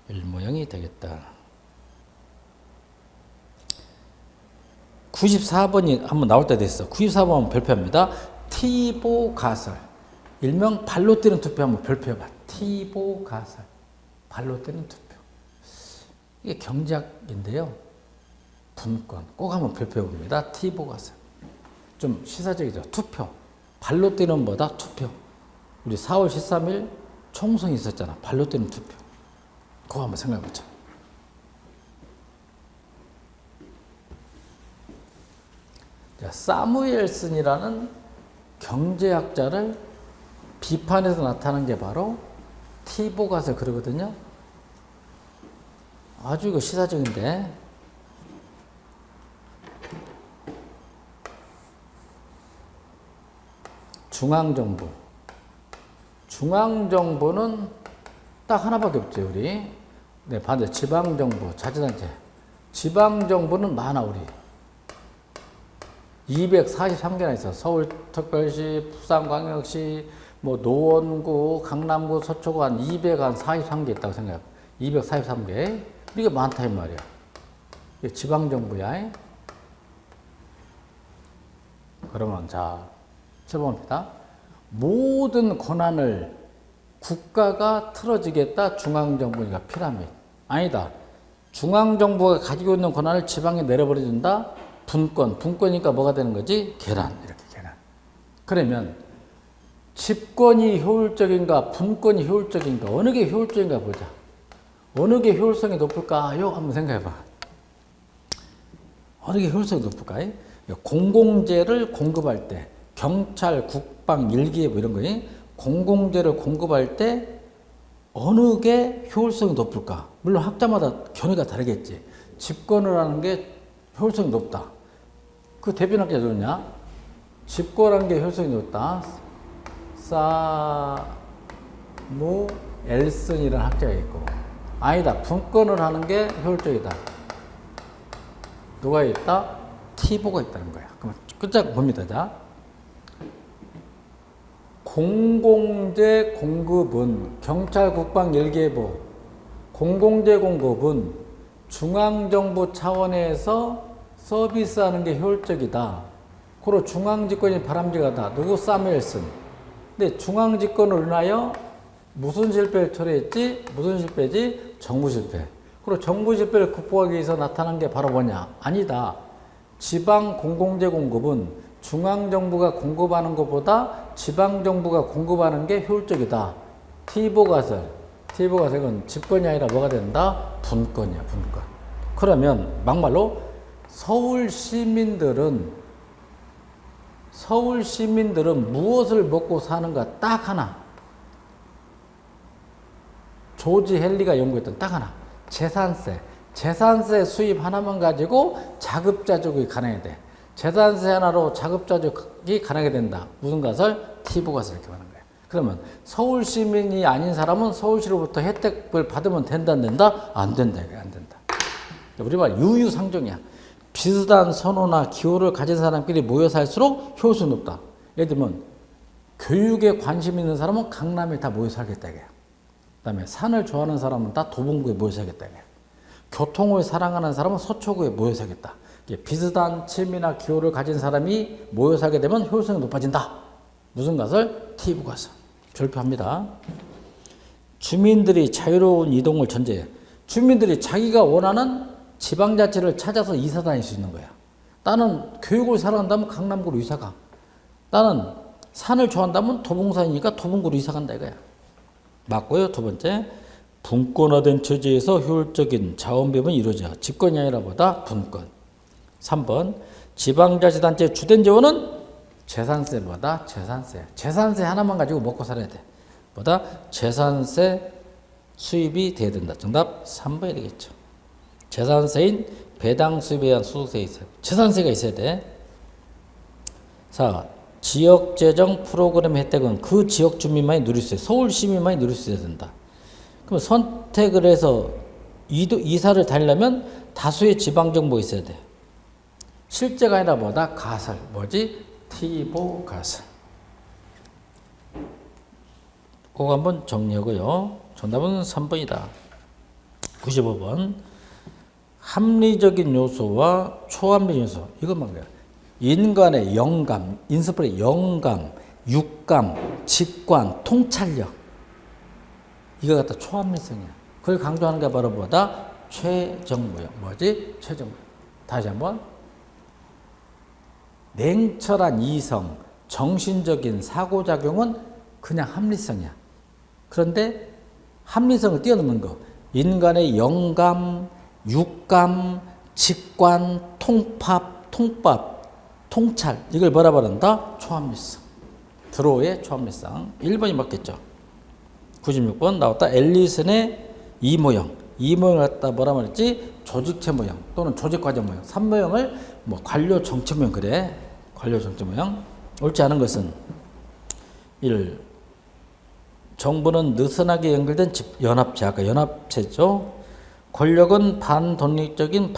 일모형이 되겠다. 94번이 한번 나올 때 됐어. 94번 별표합니다. 티보 가설. 일명 발로 뛰는 투표 한번 별표해봐. 티보 가설. 발로 뛰는 투표. 이게 경제학인데요. 분권. 꼭 한번 별표해봅니다. 티보 가설. 좀 시사적이죠. 투표. 발로 뛰는 뭐다? 투표. 우리 4월 13일 총선이 있었잖아. 발로 뛰는 투표. 그거 한번 생각해보자. 자, 사무엘슨이라는 경제학자를 비판해서 나타난 게 바로 티보 가설 그러거든요. 아주 이거 시사적인데. 중앙정부. 중앙정부는 딱 하나밖에 없죠, 우리. 네, 반대. 지방정부, 자치단체. 지방정부는 많아, 우리. 243개나 있어. 서울특별시, 부산광역시, 뭐 노원구, 강남구, 서초구 한 243개 있다고 생각해. 243개. 이게 많다 이 말이야. 이게 지방정부야. 그러면 자, 7번입니다. 모든 권한을 국가가 틀어지겠다. 중앙정부니까 피라미드. 아니다. 중앙정부가 가지고 있는 권한을 지방에 내려버려준다. 분권. 분권이니까 뭐가 되는 거지? 계란. 이렇게 계란. 그러면 집권이 효율적인가 분권이 효율적인가 어느 게 효율적인가 보자. 어느 게 효율성이 높을까요? 한번 생각해봐. 어느 게 효율성이 높을까? 공공재를 공급할 때 경찰, 국방, 일기예보 이런 거 공공재를 공급할 때 어느 게 효율성이 높을까? 물론 학자마다 견해가 다르겠지. 집권을 하는 게 효율성이 높다. 그 대변 학자 누구냐? 집권하는 게 효율성이 높다. 사무엘슨이라는 학자가 있고, 아니다. 분권을 하는 게 효율적이다. 누가 있다? 티보가 있다는 거야. 그럼 끝장 봅니다. 자, 공공재 공급은 경찰, 국방, 일기예보 공공재 공급은 중앙정부 차원에서 서비스하는 게 효율적이다. 그리고 중앙집권이 바람직하다. 누구? 사무엘슨. 근데 중앙집권을 인하여 무슨 실패를 초래했지? 무슨 실패지? 정부 실패. 그리고 정부 실패를 극복하기 위해서 나타난 게 바로 뭐냐? 아니다. 지방 공공재 공급은 중앙정부가 공급하는 것보다 지방정부가 공급하는 게 효율적이다. 티보 가설. 티보 가설은 집권이 아니라 뭐가 된다? 분권이야, 분권. 그러면 막말로 서울 시민들은 무엇을 먹고 사는가 딱 하나. 조지 헨리가 연구했던 딱 하나. 재산세. 재산세 수입 하나만 가지고 자급자족이 가능해 돼. 재산세 하나로 자급자족이 가능하게 된다. 무슨 가설? 티보 가설 이렇게 하는 거야. 그러면 서울 시민이 아닌 사람은 서울시로부터 혜택을 받으면 된다, 안 된다? 안 된다. 이게 안 된다. 우리말 유유상종이야. 비슷한 선호나 기호를 가진 사람끼리 모여 살수록 효율성이 높다. 예를 들면 교육에 관심 있는 사람은 강남에 다 모여 살겠다. 그 다음에 산을 좋아하는 사람은 다 도봉구에 모여 살겠다. 교통을 사랑하는 사람은 서초구에 모여 살겠다. 비슷한 취미나 기호를 가진 사람이 모여 살게 되면 효율성이 높아진다. 무슨 가설? 티보 가설. 별표합니다. 주민들이 자유로운 이동을 전제해. 주민들이 자기가 원하는 지방자치를 찾아서 이사 다닐 수 있는 거야. 나는 교육을 사랑한다면 강남구로 이사가. 나는 산을 좋아한다면 도봉산이니까 도봉구로 이사간다 이거야. 맞고요. 두 번째, 분권화된 체제에서 효율적인 자원배분이 이루어져. 집권이 아니라 보다 분권. 3번, 지방자치단체 주된 재원은 재산세보다 재산세. 재산세 하나만 가지고 먹고 살아야 돼. 보다 재산세 수입이 돼야 된다. 정답 3번이 되겠죠. 재산세인 배당 수입에 의한 소득세 있어요. 재산세가 있어야 돼. 자, 지역재정 프로그램 혜택은 그 지역 주민만이 누릴 수 있어요. 서울 시민만이 누릴 수 있어야 된다. 그럼 선택을 해서 이사를 다니려면 다수의 지방정보 있어야 돼. 실제가 아니라 뭐다? 가설. 뭐지? 티보 가설. 그거 한번 정리하고요. 정답은 3번이다. 95번. 합리적인 요소와 초합리적 요소. 이것만 그래요. 인간의 영감, 인스프레 영감, 육감, 직관, 통찰력. 이거 갖다 초합리성이야. 그걸 강조하는 게 바로 뭐다? 최정무형. 뭐지? 최정무형. 다시 한번. 냉철한 이성, 정신적인 사고작용은 그냥 합리성이야. 그런데 합리성을 뛰어넘는 거. 인간의 영감, 육감, 직관, 통합, 통찰. 이걸 뭐라 말한다? 초합리성. 드로우의 초합리성. 1번이 맞겠죠. 96번 나왔다. 앨리슨의 이모형. 이모형을 갖다 뭐라 말했지? 조직체 모형 또는 조직과정 모형. 3모형을 뭐 관료 정치 모형 그래. 관료 정치 모형. 옳지 않은 것은 1. 정부는 느슨하게 연결된 연합체. 아까 연합체죠. 권력은 반독립적인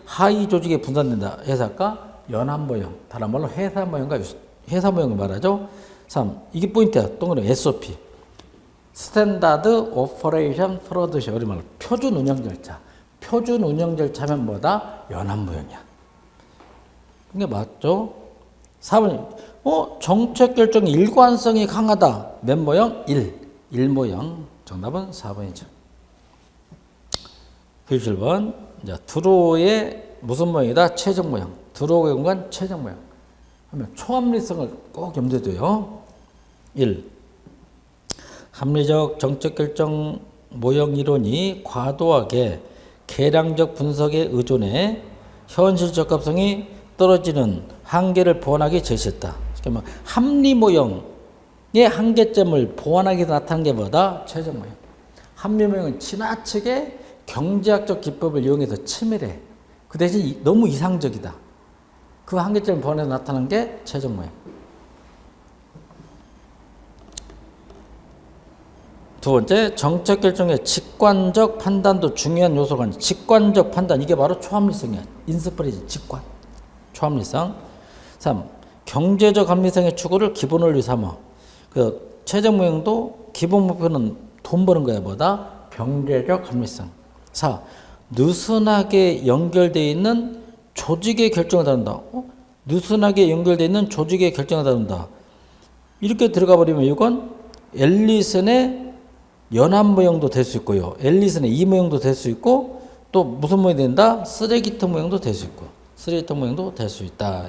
하위 조직에 분산된다. 해서 아까 연합 모형. 다른 말로 회사 모형과 회사 모형을 말하죠. 3. 이게 포인트야. 동그라미 SOP. 스탠다드 오퍼레이션 프로듀셔. 우리말로 표준 운영 절차. 표준 운영 절차면 뭐다? 연합 모형이야. 이게 맞죠? 4번. 정책 결정 일관성이 강하다. 몇 모형? 1 모형. 정답은 4번이죠. 97번. 자, 드로우의 무슨 모형이다? 최적 모형. 드로우의 공간 최적 모형. 그러면 초합리성을 꼭 염두에 둬요. 1. 합리적 정책 결정 모형 이론이 과도하게 계량적 분석에 의존해 현실 적합성이 떨어지는 한계를 보완하기 제시했다. 그러면 합리 모형의 한계점을 보완하기 나타난 게 뭐다? 최적 모형. 합리 모형은 지나치게 경제학적 기법을 이용해서 치밀해. 그 대신 너무 이상적이다. 그 한계점을 보완해서 나타난 게 최적 모형. 두 번째, 정책 결정의 직관적 판단도 중요한 요소가 아니라 직관적 판단. 이게 바로 초합리성이야. 인스프레이션, 직관. 초합리성. 3. 경제적 합리성의 추구를 기본 원리 삼아. 그 최적 모형도 기본 목표는 돈 버는 거야. 뭐다? 경제적 합리성. 4. 느슨하게 연결되어 있는 조직의 결정을 다룬다. 느슨하게 연결되어 있는 조직의 결정을 다룬다. 이렇게 들어가 버리면 이건 앨리슨의 연합 모형도 될 수 있고요. 앨리슨의 이 모형도 될 수 있고 또 무슨 모형이 된다? 쓰레기통 모형도 될 수 있고 쓰레기통 모형도 될 수 있다.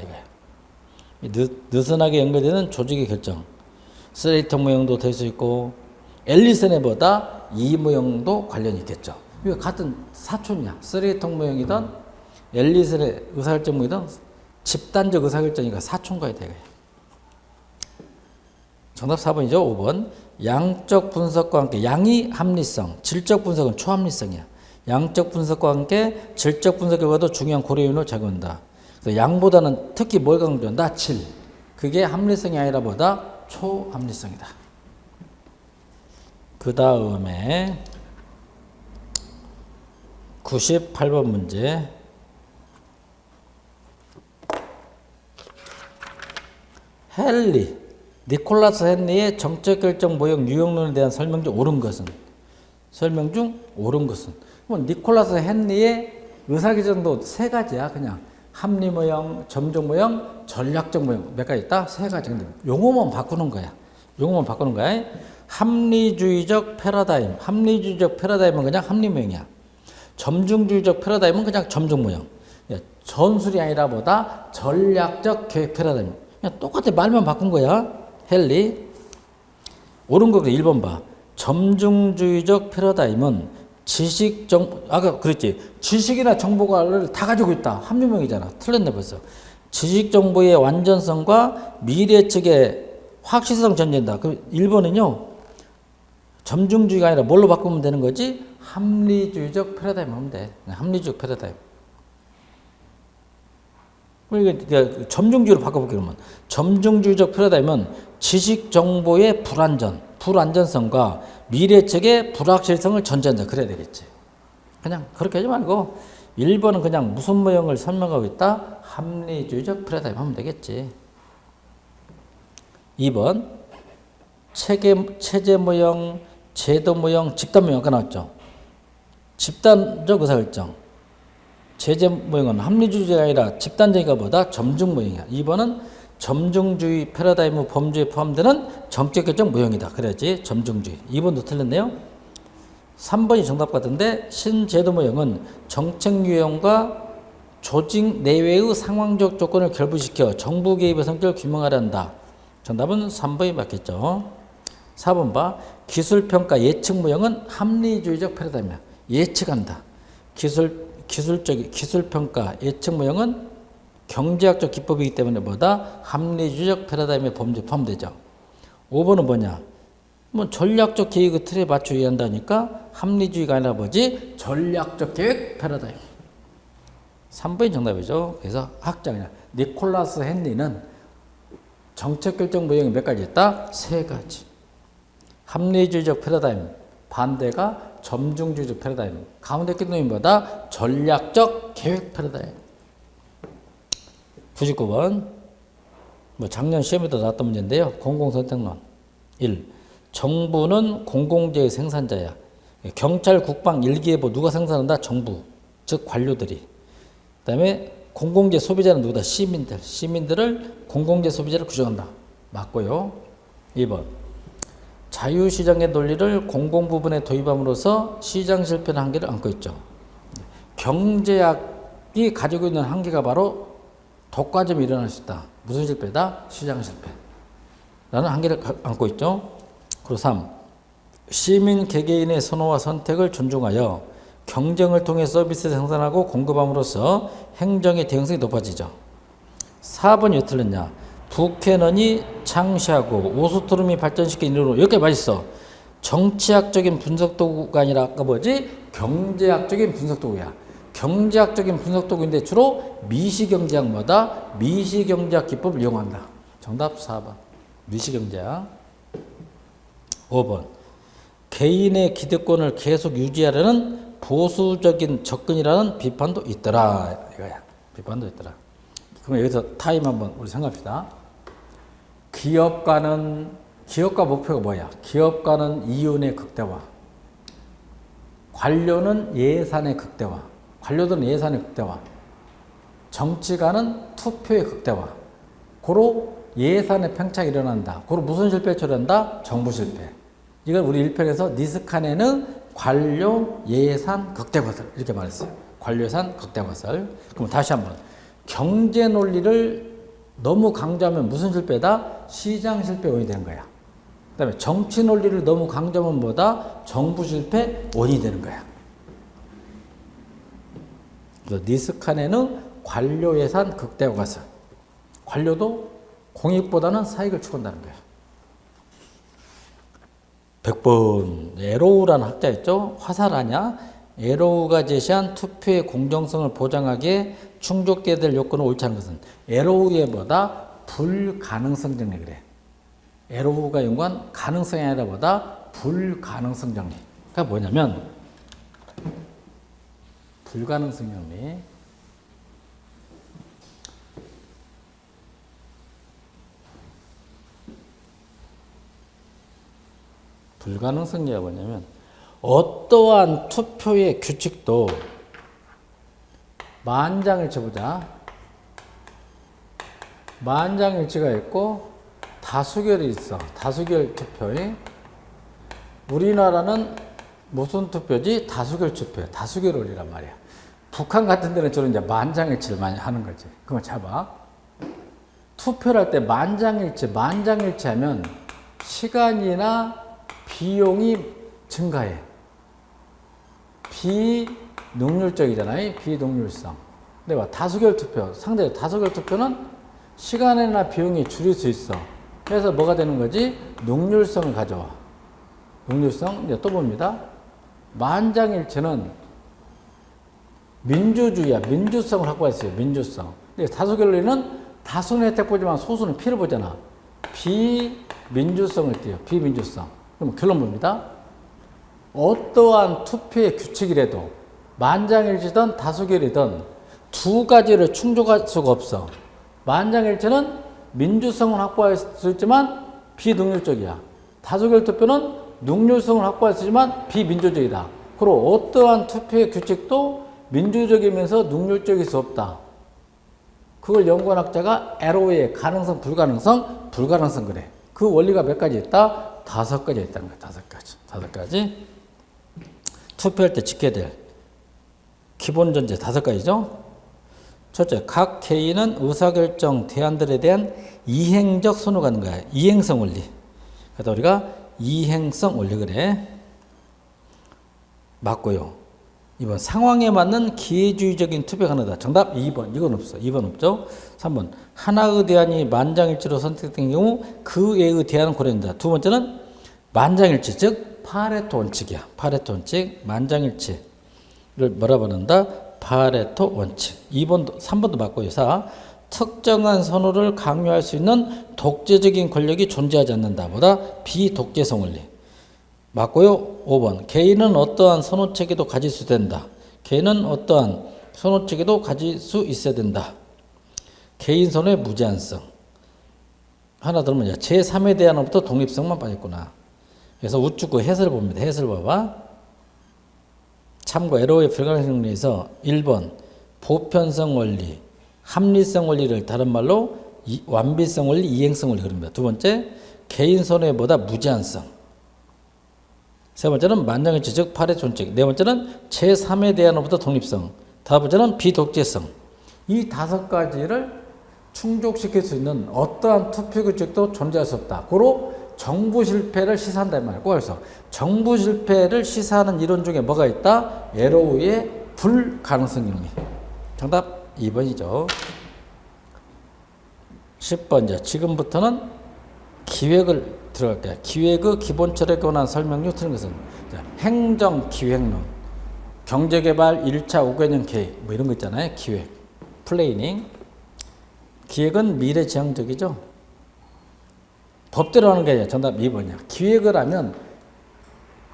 이거예요. 느슨하게 연결되는 조직의 결정. 쓰레기통 모형도 될 수 있고 앨리슨의 보다 이 모형도 관련이 있겠죠. 이거 같은 사촌이야. 쓰레기통 모형이든 앨리슨의 의사결정 모형이든 집단적 의사결정이니까 사촌과의 대결. 정답 4번이죠. 5번. 양적 분석과 함께 양이 합리성, 질적 분석은 초합리성이야. 양적 분석과 함께 질적 분석 결과도 중요한 고려 요인으로 작용한다. 그래서 양보다는 특히 뭘 강조한다? 질. 그게 합리성이 아니라 보다 초합리성이다. 그 다음에 98번 문제. 니콜라스 헨리의 정책 결정 모형 유형론에 대한 설명 중 옳은 것은? 니콜라스 헨리의 의사결정도 세 가지야. 그냥 합리 모형, 점적 모형, 전략적 모형 몇 가지 있다? 세 가지. 근데 용어만 바꾸는 거야. 합리주의적 패러다임. 합리주의적 패러다임은 그냥 합리 모형이야. 점중주의적 패러다임은 그냥 점적 모형. 전술이 아니라 보다 전략적 계획 패러다임. 그냥 똑같아. 말만 바꾼 거야. 헨리. 옳은 거 1번 봐. 점중주의적 패러다임은 아까 그랬지. 지식이나 정보를 다 가지고 있다. 합리모형이잖아. 틀렸네 벌써. 지식 정보의 완전성과 미래 측의 확실성 전제한다. 그럼 1번은요. 점중주의가 아니라 뭘로 바꾸면 되는 거지? 합리주의적 패러다임 하면 돼. 합리주의적 패러다임. 그러니까 점중주의로 바꿔볼게요. 그러면 점중주의적 패러다임은 지식 정보의 불안전성과 미래 측의 불확실성을 전제한다. 그래야 되겠지. 그냥 그렇게 하지 말고 1번은 그냥 무슨 모형을 설명하고 있다? 합리주의적 패러다임 하면 되겠지. 2번 체제 모형, 제도 모형, 집단 모형 아까 나왔죠. 집단적 의사결정. 제재 모형은 합리주의가 아니라 집단적이가 보다 점중 모형이야. 2번은 점중주의 패러다임 범주에 포함되는 정책 결정 모형이다. 그래야지 점중주의. 2번도 틀렸네요. 3번이 정답 같은데 신제도 모형은 정책 유형과 조직 내외의 상황적 조건을 결부시켜 정부 개입의 성격을 규명하려 한다. 정답은 3번이 맞겠죠. 4번 봐. 기술평가 예측 모형은 합리주의적 패러다임이야. 예측한다. 기술평가 예측 모형은 경제학적 기법이기 때문에 뭐다? 합리주의적 패러다임의 범주에 포함되죠. 5번은 뭐냐? 뭐 전략적 계획의 틀에 맞춰 이해한다니까 합리주의가 아니라 뭐지? 전략적 계획 패러다임. 3번이 정답이죠. 그래서 학자냐 니콜라스 헨리는 정책 결정 모형이 몇 가지 있다? 3가지. 합리주의적 패러다임, 반대가 점중주의적 패러다임, 가운데 낀 놈이 뭐다? 전략적 계획 패러다임. 99번 뭐 작년 시험에도 나왔던 문제인데요. 공공선택론 1. 정부는 공공재의 생산자야. 경찰, 국방, 일기예보 누가 생산한다? 정부, 즉 관료들이. 그 다음에 공공재 소비자는 누구다? 시민들. 시민들을 공공재 소비자를 규정한다. 맞고요. 2번 자유시장의 논리를 공공부분에 도입함으로써 시장 실패는 한계를 안고 있죠. 경제학이 가지고 있는 한계가 바로 독과점이 일어날 수 있다. 무슨 실패다? 시장 실패. 라는 한계를 안고 있죠. 그리고 3. 시민 개개인의 선호와 선택을 존중하여 경쟁을 통해 서비스를 생산하고 공급함으로써 행정의 대응성이 높아지죠. 4번이 왜 틀렸냐? 부캐넌이 창시하고 오스트롬이 발전시킨 이론으로 여기까지 맛있어. 정치학적인 분석 도구가 아니라 아까 뭐지? 경제학적인 분석 도구야. 경제학적인 분석 도구인데 주로 미시경제학마다 미시경제학 기법을 이용한다. 정답 4번. 미시경제학. 5번. 개인의 기득권을 계속 유지하려는 보수적인 접근이라는 비판도 있더라. 이거야. 비판도 있더라. 그럼 여기서 타임 한번 우리 생각합시다. 기업가 목표가 뭐야? 기업가는 이윤의 극대화. 관료는 예산의 극대화. 관료들은 예산의 극대화. 정치가는 투표의 극대화. 고로 예산의 팽창이 일어난다. 고로 무슨 실패에 처리한다? 정부 실패. 이걸 우리 1편에서 니스칸에는 관료 예산 극대화설 이렇게 말했어요. 관료 예산 극대화설. 그럼 다시 한번 경제 논리를 너무 강조하면 무슨 실패다? 시장 실패 원인이 되는 거야. 그 다음에 정치 논리를 너무 강조하면 뭐다? 정부 실패 원인이 되는 거야. 그래서 니스칸에는 관료 예산 극대화설. 관료도 공익보다는 사익을 추구한다는 거야. 100번 에로우라는 학자 있죠. 화살하냐. 에로우가 제시한 투표의 공정성을 보장하기에 충족돼야 될 요건은 옳지 않은 것은 에로우의 뭐다? 불가능성 정리 그래. 에로우가 연구한 가능성이 아니라 뭐다? 불가능성 정리. 그러니까 뭐냐면 불가능성 정리. 불가능성이가 뭐냐면 어떠한 투표의 규칙도 만장일치 보자. 만장일치가 있고 다수결이 있어. 다수결 투표에 우리나라는 무슨 투표지? 다수결 투표야. 다수결이란 말이야. 북한 같은 데는 주로 이제 만장일치를 많이 하는 거지. 그럼 잡아. 투표를 할 때 만장일치 하면 시간이나 비용이 증가해. 비능률적이잖아요. 비능률성. 내가 다수결 투표, 상대 다수결 투표는 시간이나 비용이 줄일 수 있어. 그래서 뭐가 되는 거지? 능률성을 가져와. 능률성, 이제 또 봅니다. 만장일치는 민주주의야. 민주성을 확보할 수 있어요. 민주성. 근데 다수결론은 다수는 혜택 보지만 소수는 피를 보잖아. 비민주성을 띄어. 비민주성. 그럼 결론 봅니다. 어떠한 투표의 규칙이라도 만장일치든 다수결이든 두 가지를 충족할 수가 없어. 만장일치는 민주성을 확보할 수 있지만 비능률적이야. 다수결 투표는 능률성을 확보할 수 있지만 비민주적이다. 그리고 어떠한 투표의 규칙도 민주적이면서 능률적일 수 없다. 그걸 연구한 학자가 LO의 가능성, 불가능성 그래. 그 원리가 몇 가지 있다? 5가지 있다는 거야. 5가지. 투표할 때 지켜야 될 기본 전제 5가지죠. 첫째, 각 개인은 의사결정 대안들에 대한 이행적 선호가 있는 거야. 이행성 원리. 그래서 우리가 이행성 원리 그래. 맞고요. 2번, 상황에 맞는 기회주의적인 투표 가능하다. 정답 2번. 이건 없어. 2번 없죠. 3번, 하나의 대안이 만장일치로 선택된 경우 그 외의 대안은 고려된다. 두 번째는 만장일치, 즉 파레토 원칙이야. 파레토 원칙, 만장일치를 뭐라 부른다? 파레토 원칙. 2번도 3번도 맞고요. 4. 특정한 선호를 강요할 수 있는 독재적인 권력이 존재하지 않는다. 보다 비독재성 원리. 맞고요. 5번. 개인은 어떠한 선호체계도 가질 수 된다. 개인은 어떠한 선호체계도 가질 수 있어야 된다. 개인 선호의 무제한성. 하나 더 보면 제3에 대한으로부터 독립성만 빠졌구나. 그래서 우측 그 해설을 봅니다. 해설 봐봐. 참고 LO의 불가능성 원리에서 1번 보편성 원리, 합리성 원리를 다른 말로 완비성 원리, 이행성 원리 그럽니다. 두 번째, 개인 선호보다 무제한성. 세 번째는 만장일치, 즉 파레토 원칙. 네 번째는 제3에 대한으로부터 독립성. 다섯 번째는 비독재성. 이 5가지를 충족시킬 수 있는 어떠한 투표 규칙도 존재할 수 없다. 고로 정부 실패를 시사한다 이 말이야. 그래서 정부 실패를 시사하는 이론 중에 뭐가 있다? LO의 불가능성 이론이. 정답 2번이죠. 10번 이제 지금부터는 기획을 들어갈게요. 기획의 기본 철학에 관한 설명류 틀린 것은 행정 기획론, 경제개발 1차 5개년 계획 뭐 이런 거 있잖아요. 기획, 플래닝. 기획은 미래지향적이죠. 법대로 하는 게 아니라 정답 2번이야. 기획을 하면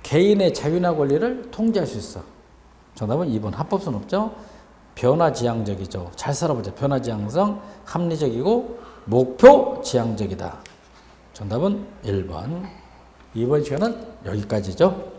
개인의 자유나 권리를 통제할 수 있어. 정답은 2번. 합법성 없죠. 변화지향적이죠. 잘 살아보자. 변화지향성, 합리적이고 목표지향적이다. 정답은 1번. 이번 시간은 여기까지죠.